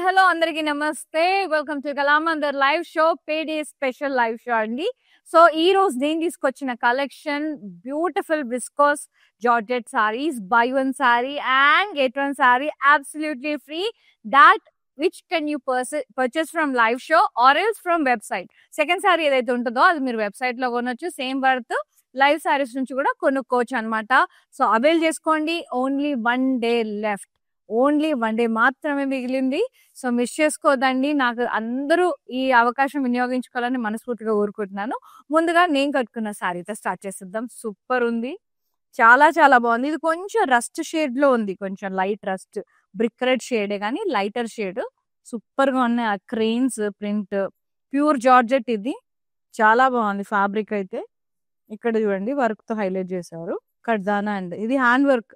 Hello అందరికీ నమస్తే. Welcome to Kalamandir live show, payday special live show అండి. సో ఈ రోజు నేను తీసుకొచ్చిన collection beautiful viscose georgette saris, buy one sorry and get one sari absolutely free. That which can you purchase from live show or else from website. Second sari ఏదైతే ఉంటుందో అది మీరు website లో కొనొచ్చు. సేమ్ వర్త్ లైవ్ సారీస్ నుంచి కూడా కొనుక్కోవచ్చు అనమాట. సో అవైల్ చేసుకోండి. Only 1 day left. Only 1 day మాత్రమే మిగిలింది. సో మిస్ చేసుకోదండి. నాకు అందరూ ఈ అవకాశం వినియోగించుకోవాలని మనస్ఫూర్తిగా కోరుకుంటున్నాను. ముందుగా నేను కట్టుకున్న శారీతో స్టార్ట్ చేసేద్దాం. సూపర్ ఉంది, చాలా చాలా బాగుంది. ఇది కొంచెం రస్ట్ షేడ్ లో ఉంది, కొంచెం లైట్ రస్ట్, బ్రిక్ రెడ్ షేడే కానీ లైటర్ షేడ్. సూపర్ గా ఉన్నాయి. ఆ క్రెయిన్స్ ప్రింట్, ప్యూర్ జార్జెట్, ఇది చాలా బాగుంది. ఫ్యాబ్రిక్ అయితే ఇక్కడ చూడండి వర్క్ తో హైలైట్ చేశారు. కడ్దానా అండ్ ఇది హ్యాండ్ వర్క్.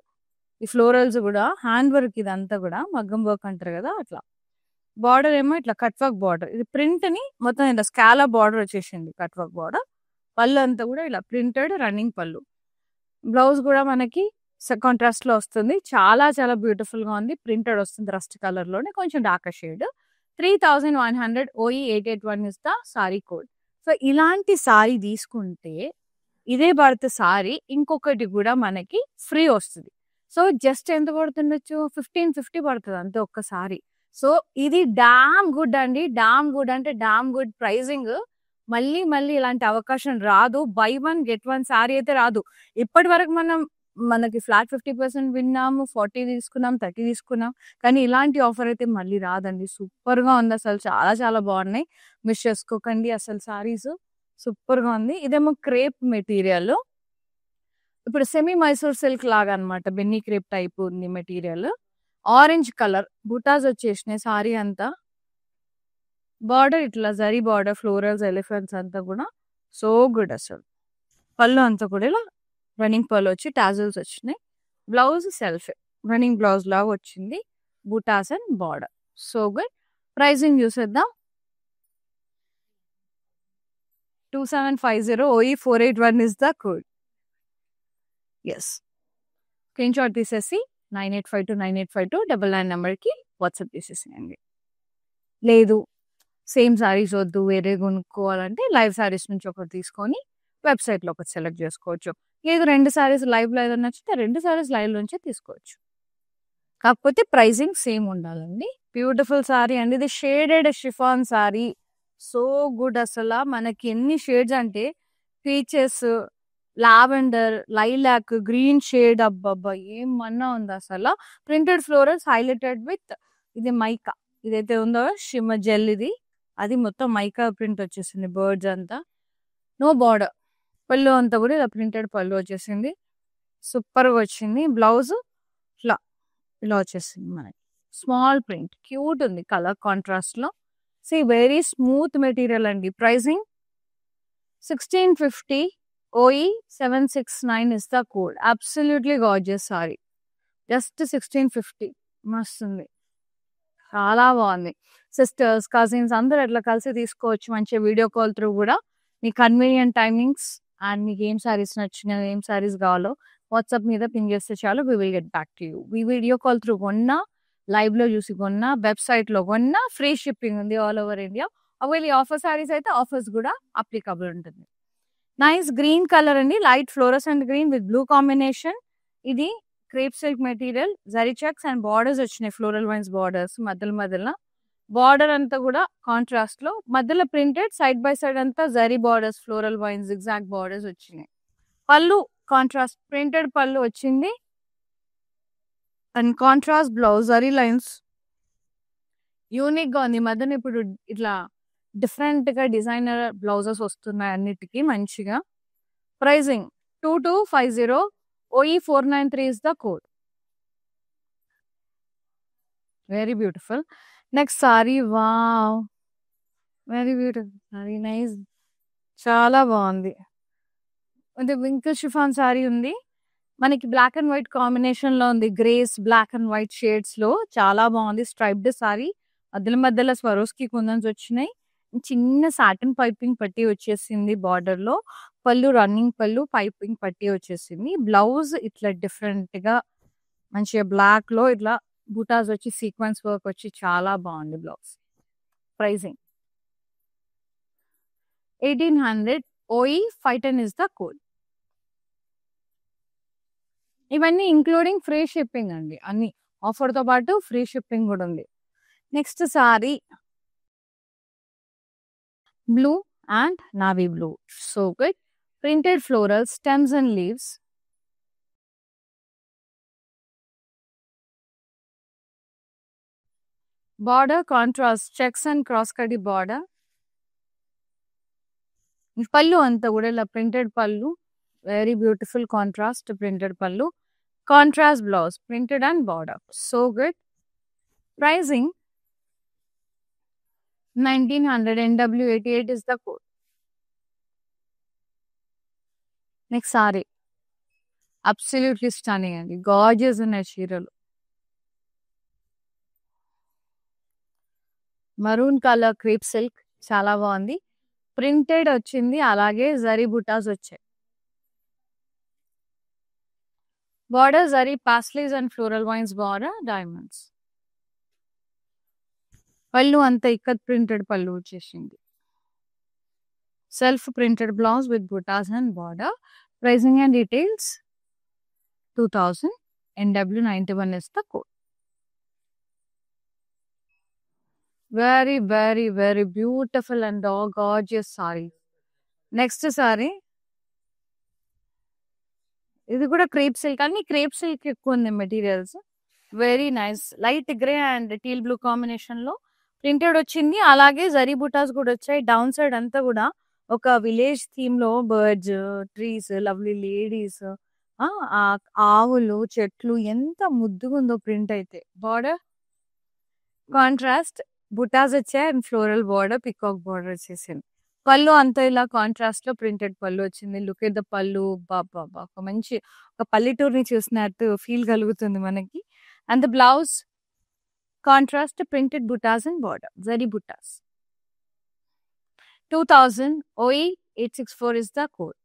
ఈ ఫ్లోరల్స్ కూడా హ్యాండ్ వర్క్, ఇదంతా కూడా మగ్గం వర్క్ అంటారు కదా అట్లా. బార్డర్ ఏమో ఇట్లా కట్ వర్క్ బార్డర్. ఇది ప్రింట్ ని మొత్తం ఇలా స్కాలా బార్డర్ వచ్చేసింది, కట్ వర్క్ బార్డర్. పళ్ళు అంతా కూడా ఇలా ప్రింటెడ్ రన్నింగ్ పళ్ళు. బ్లౌజ్ కూడా మనకి కాంట్రాస్ట్ లో వస్తుంది. చాలా చాలా బ్యూటిఫుల్ గా ఉంది. ప్రింటెడ్ వస్తుంది రస్ట్ కలర్ లోనే, కొంచెం dark shade. 3100 OE 881 is the sorry code. So ఇలాంటి సారీ తీసుకుంటే ఇదే భారత సారీ ఇంకొకటి కూడా మనకి ఫ్రీ వస్తుంది. సో జస్ట్ ఎంత పడుతుండొచ్చు, 1550 పడుతుంది అంతే ఒక్కసారి. సో ఇది డామ్ గుడ్ అండి, డామ్ గుడ్ అంటే డామ్ గుడ్ ప్రైజింగ్. మళ్ళీ మళ్ళీ ఇలాంటి అవకాశం రాదు. By one get one sorry అయితే రాదు. ఇప్పటి వరకు మనకి ఫ్లాట్ 50% విన్నాము, 40 తీసుకున్నాం, 30 తీసుకున్నాం, కానీ ఇలాంటి ఆఫర్ అయితే మళ్ళీ రాదండి. సూపర్ గా ఉంది అసలు, చాలా చాలా బాగున్నాయి. మిస్ చేసుకోకండి అసలు. సారీస్ సూపర్ గా ఉంది. ఇదేమో క్రేప్ మెటీరియల్, ఇప్పుడు సెమీ మైసూర్ సిల్క్ లాగా అనమాట. బెన్నీ క్రేప్ టైప్ ఉంది మెటీరియల్. ఆరెంజ్ కలర్ బుటాస్ వచ్చేసినాయి సారీ అంతా. బార్డర్ ఇట్లా జరీ బార్డర్, ఫ్లోరల్స్, ఎలిఫెంట్స్ అంతా కూడా సో గుడ్ అసలు. పళ్ళు అంతా కూడా ఇలా రన్నింగ్ పళ్ళు వచ్చి టాజల్స్ వచ్చినాయి. బ్లౌజ్ సెల్ఫ్ రన్నింగ్ బ్లౌజ్ లాగా వచ్చింది. బుటాస్ and border so good. Pricing చూసేద్దాం. 2750 OE 481 is the code. Yes, screen shot తీసేసి 9852985299 నెంబర్కి వాట్సాప్ చేసేసేయండి. లేదు సేమ్ సారీస్ వద్దు, వేరే కొనుక్కోవాలంటే లైవ్ సారీస్ నుంచి ఒకటి తీసుకొని వెబ్సైట్లో ఒకటి సెలెక్ట్ చేసుకోవచ్చు. లేదు 2 సారీస్ లైవ్లో ఏదైనా నచ్చితే 2 సారీస్ లైవ్ నుంచే తీసుకోవచ్చు. కాకపోతే ప్రైజింగ్ సేమ్ ఉండాలండి. బ్యూటిఫుల్ సారీ అండి. ఇది shaded chiffon sorry. So good అసలు. మనకి ఎన్ని షేడ్స్ అంటే peaches, lavender, lilac, green shade, అబ్బబ్బా ఏమన్నా ఉంది అసలు. ప్రింటెడ్ ఫ్లోరల్స్ హైలైటెడ్ విత్ ఇది మైకా, ఇదైతే ఉందో షిమ్మ జెల్, ఇది అది మొత్తం మైకా ప్రింట్ వచ్చేసింది. బర్డ్స్ అంతా, నో బార్డర్. పళ్ళు అంతా కూడా ఇలా ప్రింటెడ్ పళ్ళు వచ్చేసింది. సూపర్గా వచ్చింది. బ్లౌజ్ ఇట్లా ఇలా వచ్చేసింది మనకి. స్మాల్ ప్రింట్, క్యూట్ ఉంది కలర్ కాంట్రాస్ట్ లో. సి వెరీ స్మూత్ మెటీరియల్ అండి. Pricing 1650 OE 769 is the code. Absolutely gorgeous saree. Just 1650. మస్తు ఉంది, చాలా బాగుంది. సిస్టర్స్, కజిన్స్ అందరూ ఎట్లా కలిసి తీసుకోవచ్చు. మంచిగా వీడియో కాల్ త్రూ కూడా మీ కన్వీనియంట్ టైమింగ్స్ అండ్ మీకు ఏం సారీస్ నచ్చినా, ఏం సారీస్ కావాలో వాట్సాప్ మీద పింగ్ చేస్తే చాలు. We will get back to you. ఈ వీడియో కాల్ త్రూ కొన్నా, లైవ్ లో చూసి కొన్నా, వెబ్సైట్ లో కొన్నా ఫ్రీ షిప్పింగ్ ఉంది ఆల్ ఓవర్ ఇండియా. ఒకవేళ ఈ ఆఫర్ సారీస్ అయితే ఆఫర్స్ కూడా అప్లికబుల్ ఉంటుంది. నైస్ గ్రీన్ కలర్ అండి, light fluorescent green with blue combination. ఇది crepe silk material, zari checks and borders వచ్చినాయి. ఫ్లోరల్ వైన్స్ బార్డర్స్ మధ్యలో బార్డర్ అంతా కూడా కాంట్రాస్ట్ లో, మధ్యలో ప్రింటెడ్, సైడ్ బై సైడ్ అంతా zari borders, floral vines zigzag borders వచ్చినాయి. పళ్ళు కాంట్రాస్ట్ ప్రింటెడ్ పళ్ళు వచ్చింది and contrast blouse, zari lines. Unique గా ఉంది. మధ్యన ఇప్పుడు ఇట్లా డిఫరెంట్ గా డిజైనర్ బ్లౌజెస్ వస్తున్నాయి అన్నిటికీ మంచిగా. Pricing 2250 OE 493 is the code. Very beautiful. Next sari, wow very beautiful sari, nice, చాలా బాగుంది. అంటే వింకిల్ షిఫాన్ సారీ ఉంది మనకి. బ్లాక్ అండ్ వైట్ కాంబినేషన్ లో ఉంది. Greys, black and white shades లో చాలా బాగుంది. స్ట్రైప్డ్ సారీ, మధ్యలో స్వరోస్కి కుందన్స్ వచ్చినాయి. చిన్న సాటిన్ పైపింగ్ పట్టి వచ్చేసింది బార్డర్ లో. పళ్ళు రన్నింగ్ పళ్ళు, పైపింగ్ పట్టి వచ్చేసింది. బ్లౌజ్ ఇట్లా డిఫరెంట్ గా మంచిగా బ్లాక్ లో ఇట్లా బుటాస్ వచ్చి సీక్వెన్స్ వర్క్ వచ్చి చాలా బాగుంది blouse. Pricing 1800. OE 510 is the code. ఇవన్నీ ఇంక్లూడింగ్ ఫ్రీ షిప్పింగ్ అండి. అన్ని ఆఫర్తో పాటు ఫ్రీ షిప్పింగ్ కూడా ఉంది. Next sari blue and navy blue. So good. Printed floral stems and leaves. Border contrast checks and cross కడి బార్డర్. పళ్ళు అంతా కూడా ఇలా ప్రింటెడ్ పళ్ళు. వెరీ బ్యూటిఫుల్ కాంట్రాస్ట్ ప్రింటెడ్ పళ్ళు. Contrast blouse printed and border. So good. Pricing 1900. NW88 is the code. Next sorry absolutely stunning అండి. Gorgeous ఉన్నాయి చీరలు. మరూన్ కలర్ క్రీప్ సిల్క్ చాలా బాగుంది. ప్రింటెడ్ వచ్చింది, అలాగే జరీ బుటాస్ వచ్చాయి. Border zari paisleys and floral vines border diamonds. పళ్ళు అంతా ఇక్కత్ ప్రింటెడ్ పళ్ళు వచ్చేసింది. సెల్ఫ్ ప్రింటెడ్ బ్లౌజ్ విత్ బుటాస్ and border. Pricing and details 2000. NW91 is the code. Very, very, very beautiful and gorgeous saree. Next sari ఇది కూడా క్రేప్ సిల్క్. అన్ని crepe silk ఎక్కువ ఉంది materials. Very nice. Light grey and teal blue combination లో printed వచ్చింది, అలాగే జరీ బుటాస్ కూడా వచ్చాయి. డౌన్ సైడ్ అంతా కూడా ఒక విలేజ్ థీమ్ లో బర్డ్స్, ట్రీస్, లవ్లీ లేడీస్, ఆవులు, చెట్లు, ఎంత ముద్దుగా ఉందో ప్రింట్ అయితే. బార్డర్ కాంట్రాస్ట్ బుటాస్ వచ్చాయి and floral border, peacock border వచ్చేసింది. పళ్ళు అంతా ఇలా కాంట్రాస్ట్ లో ప్రింటెడ్ పళ్ళు వచ్చింది. లుక్ ఎట్ ద పళ్ళు. బాబా ఒక మంచి ఒక పల్లెటూరుని చూసినట్టు ఫీల్ కలుగుతుంది మనకి. And the blouse contrast printed బుటాస్ అండ్ బార్డర్ జరీ బుటాస్. 2000. OE 864 is the code.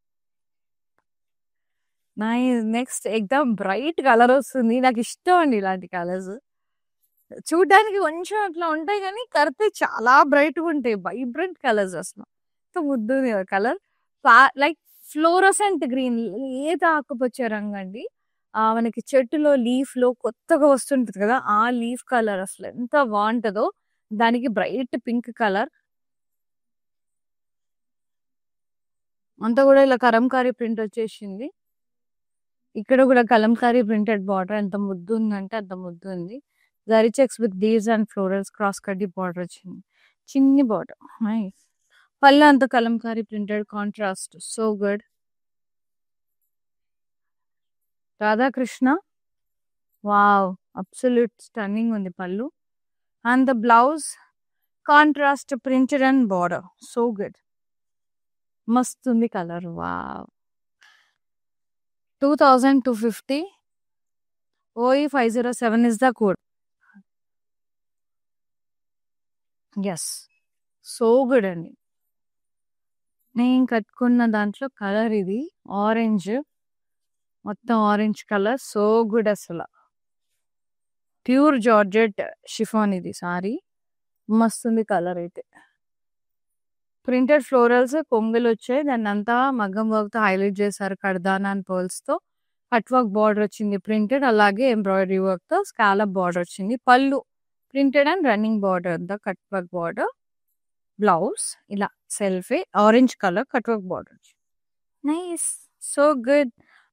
Next ఎక్దమ్ బ్రైట్ కలర్ వస్తుంది. నాకు ఇష్టం అండి ఇలాంటి కలర్స్. చూడ్డానికి కొంచెం అట్లా ఉంటాయి కానీ కడితే చాలా బ్రైట్గా ఉంటాయి. వైబ్రెంట్ కలర్స్ అసలు ముద్దు కలర్. లైక్ ఫ్లోరసెంట్ గ్రీన్, లేత ఆకుపచ్చ రంగు అండి. మనకి చెట్టులో లీఫ్ లో కొత్తగా వస్తుంటది కదా, ఆ లీఫ్ కలర్ అసలు ఎంత బాగుంటుందో. దానికి బ్రైట్ పింక్ కలర్ అంతా కూడా ఇలా కలంకారీ ప్రింట్ వచ్చేసింది. ఇక్కడ కూడా కలంకారీ ప్రింటెడ్ బార్డర్. ఎంత ముద్దు ఉందంటే అంత ముద్దు ఉంది. Zari checks with leaves and florals cross కడ్డీ బార్డర్ వచ్చింది. చిన్ని బార్డర్. నైస్. పళ్ళు అంత Kalamkari printed contrast. So good. Radhakrishna. Wow, absolute stunning ఉంది పళ్ళు. And the blouse contrast printed and border. So good. మస్తు ఉంది colour. Wow. 2250. OE 507 is the code. Yes, so good అండి. నేను కట్టుకున్న దాంట్లో కలర్ ఇది ఆరెంజ్, మొత్తం ఆరెంజ్ కలర్. సో గుడ్ అసలు. ప్యూర్ జార్జెట్ షిఫాన్ ఇది సారీ. మస్తుంది కలర్ అయితే. ప్రింటెడ్ ఫ్లోరల్స్ కొంగులు వచ్చాయి. దాన్ని అంతా మగ్గం వర్క్ తో హైలైట్ చేశారు. కడ్దానా అండ్ పర్ల్స్ తో. కట్ వర్క్ బార్డర్ వచ్చింది ప్రింటెడ్, అలాగే ఎంబ్రాయిడరీ వర్క్ తో స్కాలప్ బార్డర్ వచ్చింది. Pallu printed and running border, the cut work border. Blouse ఇలా సెల్ఫే orange colour cut work border. Nice. So good.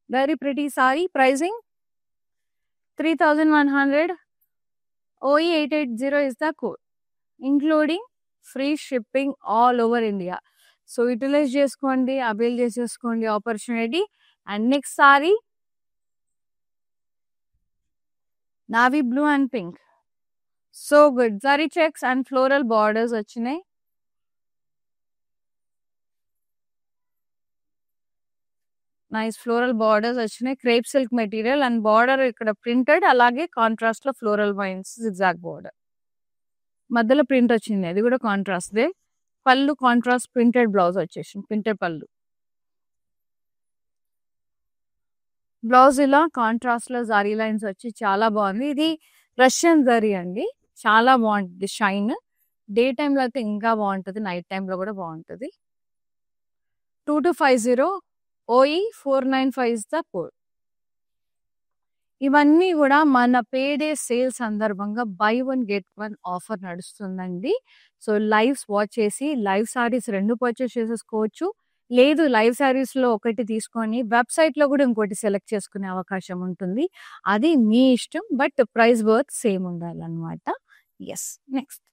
Very pretty sari. Pricing 3100. OE 880 is the code, including free shipping all over India. So utilize చేసుకోండి, avail చేసేసుకోండి opportunity. And next sari navy blue and pink. So good. Zari checks and floral borders వచ్చినాయి. Nice floral borders వచ్చినాయి. Crepe silk material and border ఇక్కడ printed, అలాగే contrast లో floral vines zigzag border. మధ్యలో print వచ్చింది, అది కూడా కాంట్రాస్ట్ దే. పళ్ళు కాంట్రాస్ట్ ప్రింటెడ్ బ్లౌజ్ వచ్చేసింది, ప్రింటెడ్ పళ్ళు. బ్లౌజ్ ఇలా కాంట్రాస్ట్ లో జారీ లైన్స్ వచ్చి చాలా బాగుంది. ఇది రష్యన్ జరీ అండి. చాలా బాగుంటుంది షైన్. డే టైంలో అయితే ఇంకా బాగుంటుంది, నైట్ టైంలో కూడా బాగుంటుంది. 2250 OE 495 ఇస్ ద కోడ్. ఇవన్నీ కూడా మన పేడే సేల్ సందర్భంగా buy one get one offer నడుస్తుందండి. సో లైవ్స్ వాచ్ చేసి లైవ్ సారీస్ 2 పర్చేస్ చేసేసుకోవచ్చు. లేదు లైవ్ సారీస్‌లో ఒకటి తీసుకొని వెబ్‌సైట్‌లో కూడా ఇంకోటి సెలెక్ట్ చేసుకునే అవకాశం ఉంటుంది. అది మీ ఇష్టం. బట్ ప్రైస్ వర్త్ సేమ్ ఉండాలన్నమాట. యెస్. నెక్స్ట్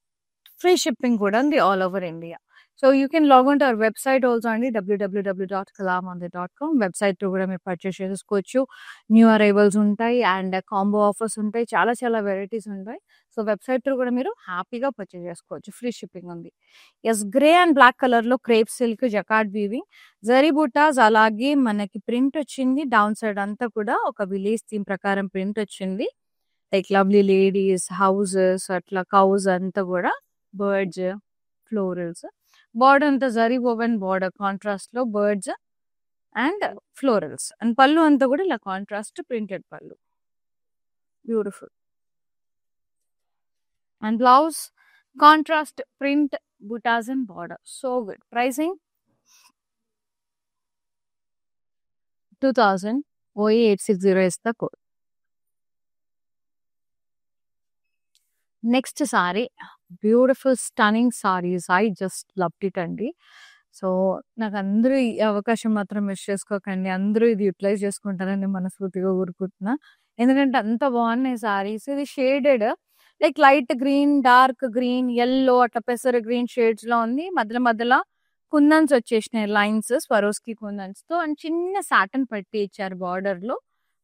ఫ్రీ షిప్పింగ్ కూడా ఉంది all over India. So you can log on to our website also అండి, www.kalamandir.com. వెబ్‌సైట్‌లో కూడా మీరు పర్చేస్ చేసుకోవచ్చు. న్యూ అరైవల్స్ ఉంటాయి అండ్ కాంబో ఆఫర్స్ ఉంటాయి. చాలా చాలా వెరైటీస్ ఉంటాయి. సో వెబ్‌సైట్‌లో కూడా మీరు హ్యాపీగా పర్చేస్ చేసుకోవచ్చు. ఫ్రీ షిప్పింగ్ ఉంది. యెస్. గ్రే అండ్ బ్లాక్ కలర్‌లో crepe silk jacquard weaving zari బూటాస్, అలాగే మనకి ప్రింట్ వచ్చింది. డౌన్ సైడ్ అంతా కూడా ఒక విలేజ్ థీమ్ ప్రకారం ప్రింట్ వచ్చింది. లైక్ లవ్లీ లేడీస్, హౌసెస్, అట్లా కౌస్ అంతా కూడా బర్డ్స్, ఫ్లోరల్స్. బార్డర్ అంతా జరీ ఓవెన్ బార్డర్ కాంట్రాస్ట్ లో బర్డ్స్ అండ్ ఫ్లోరల్స్. అండ్ పళ్ళు అంతా కూడా ఇలా కాంట్రాస్ట్ ప్రింటెడ్ పళ్ళు. Beautiful. And blouse contrast print బుటాస్ and border. So good. Pricing 2000 OE 860 is the code. Next sorry beautiful stunning saris. I just loved it అండి. So నాకు అందరూ ఈ అవకాశం మాత్రం మిస్ చేసుకోకండి. అందరూ ఇది యూటిలైజ్ చేసుకుంటారని మనస్ఫూర్తిగా కోరుకుంటున్నా. ఎందుకంటే అంత బాగున్నాయి సారీస్. ఇది shaded like light green, dark green, yellow, అట్లా పెసర గ్రీన్ షేడ్స్ లో ఉంది. మధ్యలో మధ్యలో కుందన్స్ వచ్చేసినాయి, లైన్స్ స్వరోస్కి కుందన్స్ తో. అండ్ చిన్న సాటన్ పట్టి ఇచ్చారు బార్డర్ లో.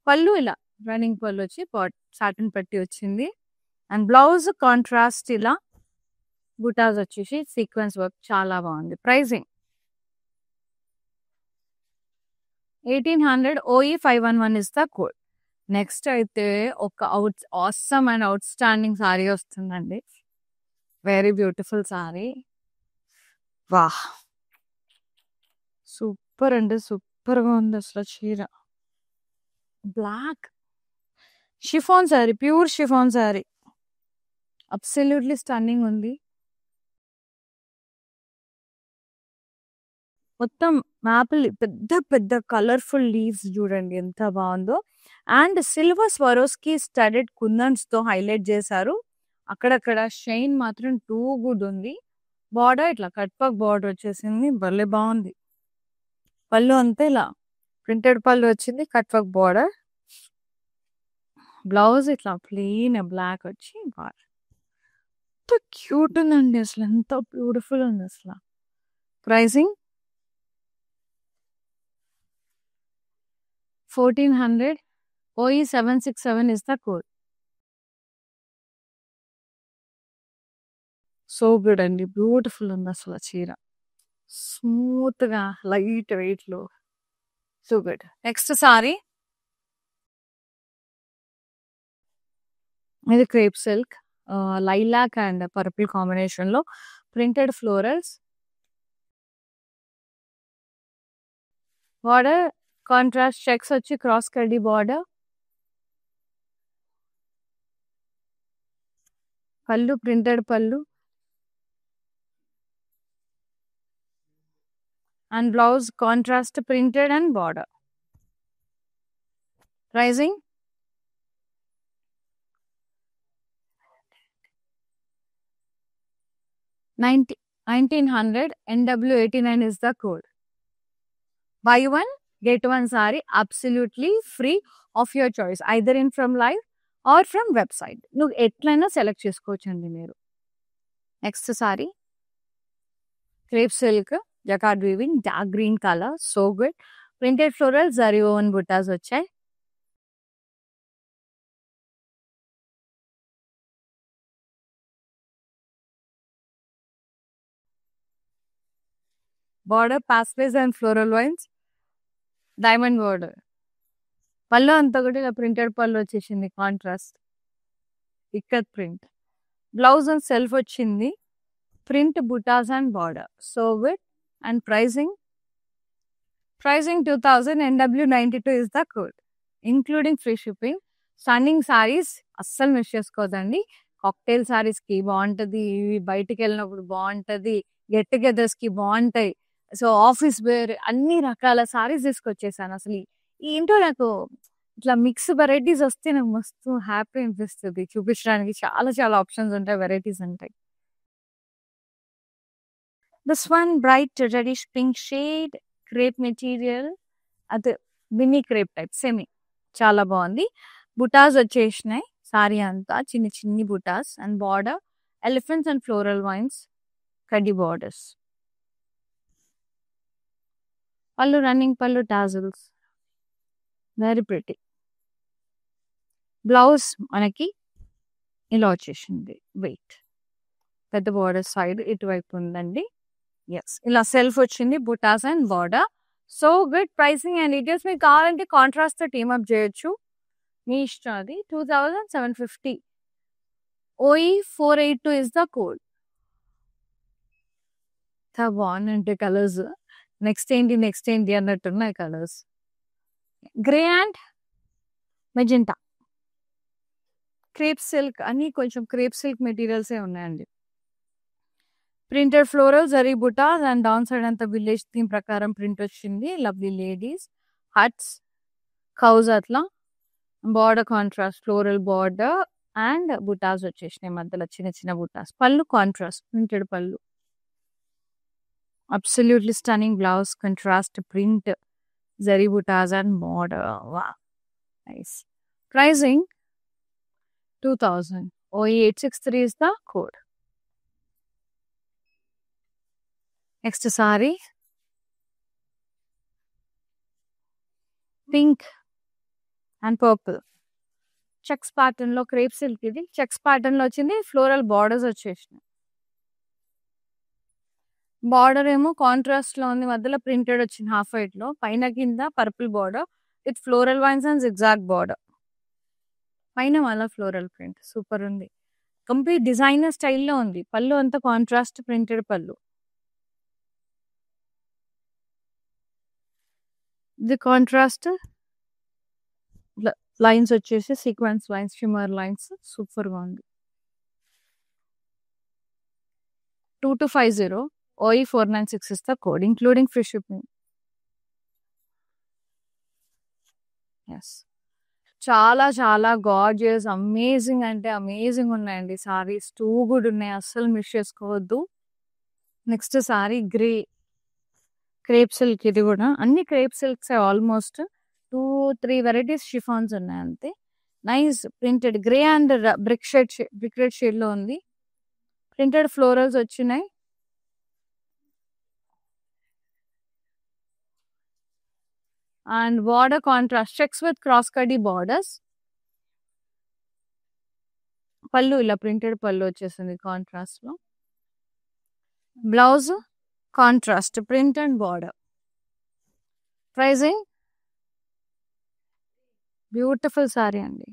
పళ్ళు ఇలా రన్నింగ్ పళ్ళు వచ్చి సాటన్ పట్టి వచ్చింది. అండ్ బ్లౌజ్ కాంట్రాస్ట్ ఇలా బుటాస్ వచ్చేసి సీక్వెన్స్ వర్క్ చాలా బాగుంది. Pricing 1800 OE 511 is the code. Next అయితే ఒక awesome and outstanding sari వస్తుందండి. Very beautiful sari. వాహ్, సూపర్ అంటే సూపర్ గా ఉంది అసలు చీర. Black chiffon sari, pure chiffon sari. Absolutely stunning ఉంది. మొత్తం మ్యాపుల్ పెద్ద పెద్ద కలర్ఫుల్ లీవ్స్ చూడండి ఎంత బాగుందో. అండ్ సిల్వర్ స్వరోస్కి స్టడెడ్ కుందన్స్ తో హైలైట్ చేశారు. అక్కడక్కడ షైన్ మాత్రం టూ గుడ్ ఉంది. బార్డర్ ఇట్లా కట్ పక్ బార్డర్ వచ్చేసింది, భలే బాగుంది. పళ్ళు అంతా ఇలా ప్రింటెడ్ పళ్ళు వచ్చింది, కట్ పక్ బార్డర్. బ్లౌజ్ ఇట్లా ప్లెయిన్ బ్లాక్ వచ్చి ఎంత క్యూట్ ఉందండి అసలు, ఎంత బ్యూటిఫుల్ ఉంది అసలు. Pricing 1400 OE 767 is the code. So good అండి, బ్యూటిఫుల్ ఉంది అసలు చీర. స్మూత్ గా లైట్ వెయిట్ లో సో గుడ్. నెక్స్ట్ సారీ ఇది crepe silk, lilac and purple combination లో printed florals. Border contrast checks వచ్చి క్రాస్ కడ్డీ border. Pallu printed pallu and blouse contrast printed and border. Pricing 1900 NW89 is the code. Buy one get one saree absolutely free of your choice, either in from live or from website. నువ్వు ఎట్లయినా select చేసుకోవచ్చండి మీరు. Next sari crepe silk jacquard weaving, dark green colour. So good. Printed floral zari woven బుటాస్ వచ్చాయి. Border పాస్వేస్ and floral vines, diamond border. పళ్ళు అంతా కూడా ఇలా ప్రింటెడ్ పళ్ళు వచ్చేసింది, contrast ikat print. Blouse and self వచ్చింది, ప్రింట్ బుటాస్ and border. So good. And pricing 2000 NW92 is the code, including free shipping. Stunning saris అస్సలు మిస్ చేసుకోవద్దండి. కాక్టైల్ సారీస్‌కి బావుంటది. ఇవి బయటికెళ్ళినప్పుడు బావుంటది. గెట్ టుగెదర్స్‌కి బావుంటాయి. సో, ఆఫీస్ వేర్ అన్ని రకాల సారీస్ తీసుకొచ్చేసాను. అసలు ఏంటో నాకు ఇట్లా మిక్స్ వెరైటీస్ వస్తే నాకు మస్తు హ్యాపీ అనిపిస్తది. చూపించడానికి చాలా చాలా ఆప్షన్స్ ఉంటాయి. వెరైటీస్ ఉంటాయి. This one bright reddish pink shade crepe material. అది మినీ క్రేప్ టైప్ సెమీ చాలా బాగుంది. బుటాస్ వచ్చేసినాయి సారీ అంతా చిన్ని చిన్ని బుటాస్ and border elephants and floral vines కడ్డీ borders. Pallu running pallu tassels very pretty. Blouse మనకి ఇలా వచ్చేసింది. వెయిట్ పెద్ద బార్డర్ సైడ్ ఇటువైపు ఉందండి. ఎస్ ఇలా సెల్ఫ్ వచ్చింది బుటాస్ and border. So good pricing and details మీకు కావాలంటే కాంట్రాస్ట్ తో టీమప్ చేయొచ్చు. మీ ఇష్టం అది. 2750 OE482 ఇస్ ద కోడ్. బాగుందంటే కలర్స్ నెక్స్ట్ ఏంటి అన్నట్టున్నాయి colours. Grey and magenta crepe silk అన్ని కొంచెం క్రేప్ సిల్క్ మెటీరియల్సే ఉన్నాయండి. ప్రింటెడ్ ఫ్లోరల్ జరీ బుటాస్ అండ్ డౌన్ సైడ్ అంతా విలేజ్ థీమ్ ప్రకారం ప్రింట్ వచ్చింది. లవ్లీ లేడీస్ హట్స్ కౌజ్ అట్లా border contrast floral border and బుటాస్ వచ్చేసినాయి మధ్యలో చిన్న చిన్న బుటాస్. Pallu contrast printed pallu. Absolutely stunning blouse contrast print zari బుటాస్ అండ్ బార్డర్. వా nice. Pricing 2000 OE863 is the code. Next sorry pink and purple checks pattern లో క్రేప్ సిల్క్. ఇది చెక్స్ ప్యాటర్న్ లో వచ్చింది. ఫ్లోరల్ బార్డర్స్ వచ్చేసినాయి. బార్డర్ ఏమో కాంట్రాస్ట్ లో ఉంది. మధ్యలో ప్రింటెడ్ వచ్చింది హాఫ్ వైట్ లో. పైన కింద purple border with floral vines and zigzag border. పైన మళ్ళీ ఫ్లోరల్ ప్రింట్ సూపర్ ఉంది. కంప్లీట్ డిజైనర్ స్టైల్లో ఉంది. పళ్ళు అంతా కాంట్రాస్ట్ ప్రింటెడ్ పళ్ళు. ఇది కాంట్రాస్ట్ లైన్స్ వచ్చేసి sequence lines shimmer lines super గా ఉంది. 2250 OE496 is the code including free shipping. Yes. చాలా చాలా గార్జియస్ అమేజింగ్ అంటే అమేజింగ్ ఉన్నాయండి సారీస్. టూ గుడ్ ఉన్నాయి. అస్సలు మిస్ చేసుకోవద్దు. Next sari grey crepe silk. ఇది కూడా అన్ని crepe silks almost 2-3 varieties chiffons ఉన్నాయి అంతే. Nice printed grey and brick red shade లో ఉంది. ప్రింటెడ్ ఫ్లోరల్స్ వచ్చినాయి. And border contrast checks with cross కడీ బార్డర్స్. పళ్ళు ఇలా ప్రింటెడ్ పళ్ళు వచ్చేసింది కాంట్రాస్ట్ లో. Blouse contrast print and border. Pricing beautiful sari అండి.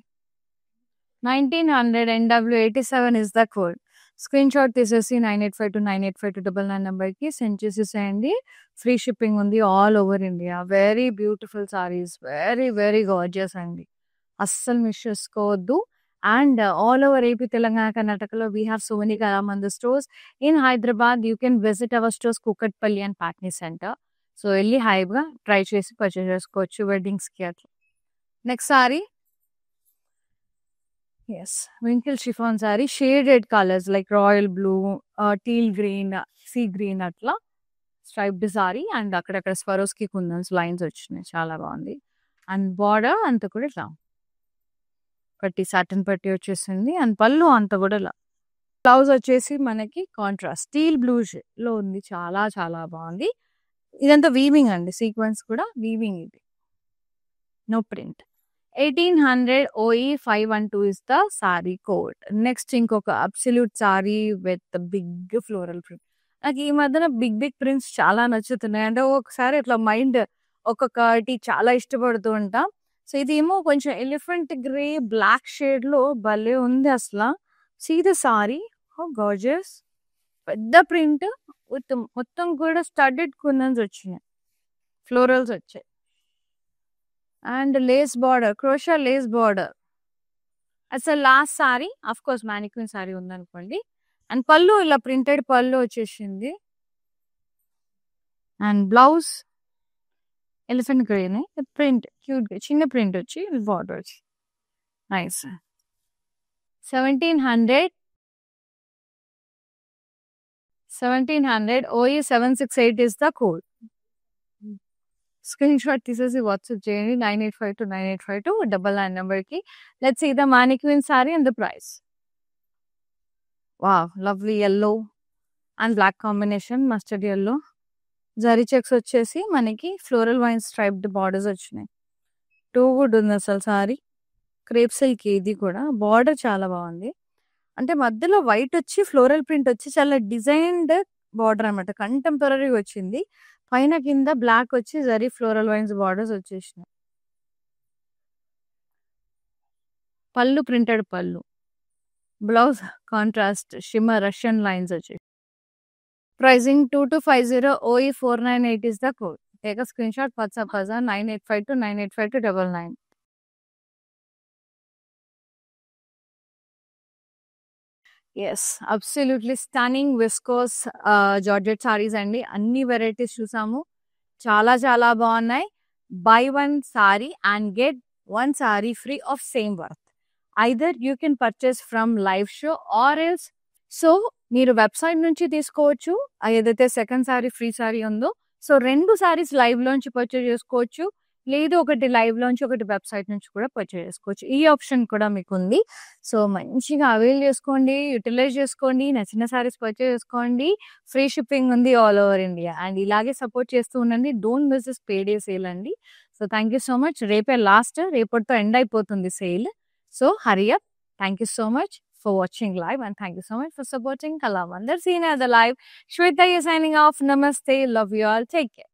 1900 NW87 is the code. Screen shot తీసేసి 9852985299 నెంబర్కి సెండ్ చేసేసేయండి. ఫ్రీ షిప్పింగ్ ఉంది all over India. Very beautiful saris very very gorgeous అండి. అస్సలు మిస్ చేసుకోవద్దు. And all over AP Telangana కర్ణాటకలో we have so many Kalamandir stores. In Hyderabad you can visit our stores Kukatpally and Patny centre. సో వెళ్ళి హైబ్గా ట్రై చేసి పర్చేస్ చేసుకోవచ్చు వెడ్డింగ్స్కి అట్లా. Next sari yes wrinkle chiffon saree shaded colors like royal blue teal green sea green atla striped saree and akkadakada Swarovski kundans lines vachinayi chaala baagundi and border anta kuda ఇలా పట్టి satin పట్టి వచ్చేసింది and పళ్ళు అంత కూడా ఇలా. Blouse వచ్చేసి మనకి కాంట్రాస్ట్ స్టీల్ బ్లూ లో ఉంది. చాలా చాలా బాగుంది. ఇదంతా వీవింగ్ అండి. సీక్వెన్స్ కూడా వీవింగ్. ఇది no print. 1800 OE512 is the saree code. Next ఇంకొక absolute sari with big floral print. నాకు ఈ మధ్యన బిగ్ బిగ్ ప్రింట్స్ చాలా నచ్చుతున్నాయి. అంటే ఒకసారి ఇట్లా మైండ్ ఒక్కొక్కటి చాలా ఇష్టపడుతూ ఉంటాం. సో ఇదేమో కొంచెం ఎలిఫెంట్ గ్రే బ్లాక్ షేడ్ లో భలే ఉంది అసలు. See the sari how gorgeous. పెద్ద ప్రింట్ విత్ మొత్తం కూడా స్టడెడ్ కుందన్స్ వచ్చినాయి. ఫ్లోరల్స్ వచ్చాయి. And lace border crochet lace border అసలు last sari of course mannequin sari ఉందనుకోండి. అండ్ పళ్ళు ఇలా ప్రింటెడ్ పళ్ళు వచ్చేసింది. And blouse elephant green print cute గా చిన్న ప్రింట్ వచ్చి బార్డర్ వచ్చి nice. 1700 OE 768 is the code. Screen shot తీసేసి వాట్సాప్ చేయండి 9852985299 నెంబర్ కి. Let's see the మానిక్విన్ sorry and the price. Wow lovely yellow and black combination mustard yellow. Zari checks వచ్చేసి మనకి floral vine striped borders వచ్చినాయి. Too good ఉంది అసలు sorry. Crepe silk ఇది కూడా బార్డర్ చాలా బాగుంది. అంటే మధ్యలో వైట్ వచ్చి ఫ్లోరల్ ప్రింట్ వచ్చి చాలా డిజైన్డ్ బార్డర్ అనమాట. కంటెంపరీ వచ్చింది. పైన కింద బ్లాక్ వచ్చి జరీ ఫ్లోరల్ వైన్స్ బార్డర్స్ వచ్చేసినాయి. పళ్ళు ప్రింటెడ్ పళ్ళు. Blouse contrast shimmer Russian lines వచ్చి. Pricing 2250 OE 498 is the code. Take a screenshot, WhatsApp us on 9852985299. Yes absolutely stunning viscose georgette saris అండి. అన్ని వెరైటీస్ చూసాము. చాలా చాలా బాగున్నాయి. Buy one sorry and get one sari free of same worth. Either you can purchase from live show or else. So మీరు website నుంచి తీసుకోవచ్చు. ఏదైతే సెకండ్ సారీ ఫ్రీ సారీ ఉందో సో 2 సారీస్ లైవ్ లోంచి పర్చేస్ చేసుకోవచ్చు. లేదు ఒకటి లైవ్ లోంచి ఒకటి వెబ్సైట్ నుంచి కూడా పర్చేస్ చేసుకోవచ్చు. ఈ ఆప్షన్ కూడా మీకు ఉంది. సో మంచిగా అవైల్ చేసుకోండి, యూటిలైజ్ చేసుకోండి. నచ్చిన సారీస్ పర్చేస్ చేసుకోండి. ఫ్రీ షిప్పింగ్ ఉంది ఆల్ ఓవర్ ఇండియా. అండ్ ఇలాగే సపోర్ట్ చేస్తూ ఉండండి. డోంట్ మిస్ దిస్ పేడే సేల్ అండి. So thank you so much. రేపే లాస్ట్, రేపటితో ఎండ్ అయిపోతుంది sale. So hurry up. Thank you so much for watching live and thank you so much for supporting Kalamandir. See you at the live. Shweta is signing off. Namaste. Love you all. Take care.